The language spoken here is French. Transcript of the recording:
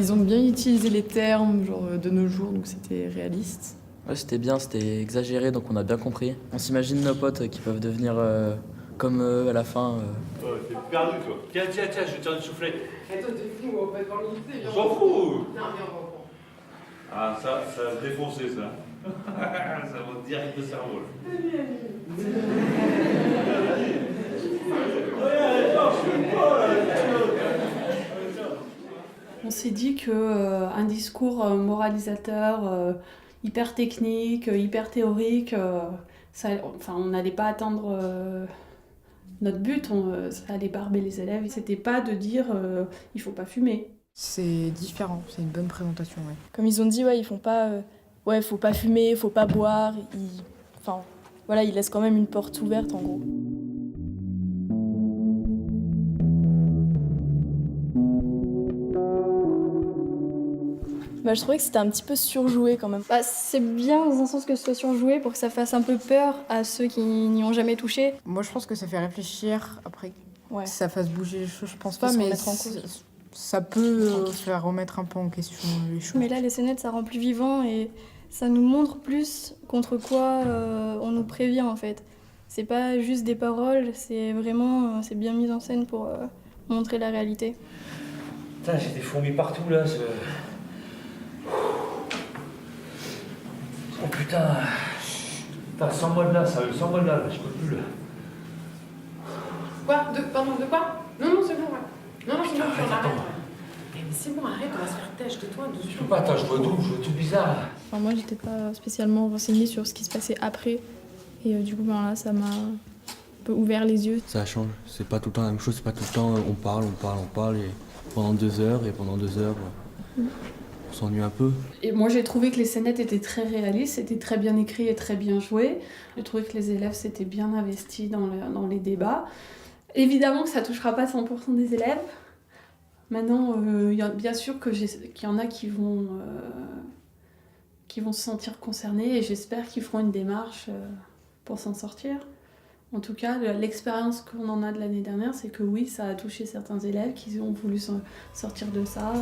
Ils ont bien utilisé les termes genre, de nos jours, donc c'était réaliste. Ouais, c'était bien, c'était exagéré, donc on a bien compris. On s'imagine nos potes qui peuvent devenir comme eux à la fin. Ouais, t'es perdu, toi. Tiens, je vais te souffler. Et toi, t'es fou, on va devant le lycée. On s'en fout. Non, viens, on reprend. Ah, ça va se défoncer, ça. Ça va direct le cerveau, là. On s'est dit qu'un discours moralisateur, hyper technique, hyper théorique, on n'allait pas atteindre notre but, ça allait barber les élèves. C'était pas de dire il faut pas fumer. C'est différent, c'est une bonne présentation. Ouais. Comme ils ont dit, ouais, ils font pas, faut pas fumer, faut pas boire. Ils laissent quand même une porte ouverte en gros. Je trouvais que c'était un petit peu surjoué quand même. C'est bien dans un sens que ce soit surjoué pour que ça fasse un peu peur à ceux qui n'y ont jamais touché. Moi, je pense que ça fait réfléchir après. Ouais. Que ça fasse bouger les choses, je pense pas, Se mais remettre en cause. ça peut faire remettre un peu en question les choses. Mais là, les scénettes, ça rend plus vivant et ça nous montre plus contre quoi on nous prévient en fait. C'est pas juste des paroles, c'est vraiment c'est bien mis en scène pour montrer la réalité. Putain, j'ai des fourmis partout, là. Oh putain. Putain, sors-moi de là, sérieux, sors-moi de là, je peux plus, là. Quoi? Pardon, de quoi? Non, c'est bon, ouais. Non, c'est bon, Arrête, on arrête. attends. Mais c'est bon, arrête, on va se faire têche de toi, Je peux pas, attends, je vois tout bizarre. Moi, j'étais pas spécialement renseignée sur ce qui se passait après. Et du coup, là, ça m'a un peu ouvert les yeux. Ça change, c'est pas tout le temps la même chose, c'est pas tout le temps on parle et pendant 2 heures on s'ennuie un peu. Et moi, j'ai trouvé que les scénettes étaient très réalistes, c'était très bien écrit et très bien joué. J'ai trouvé que les élèves s'étaient bien investis dans les débats. Évidemment que ça touchera pas 100% des élèves. Maintenant, bien sûr qu'il y en a qui vont se sentir concernés et j'espère qu'ils feront une démarche pour s'en sortir. En tout cas, l'expérience qu'on en a de l'année dernière, c'est que oui, ça a touché certains élèves qui ont voulu sortir de ça.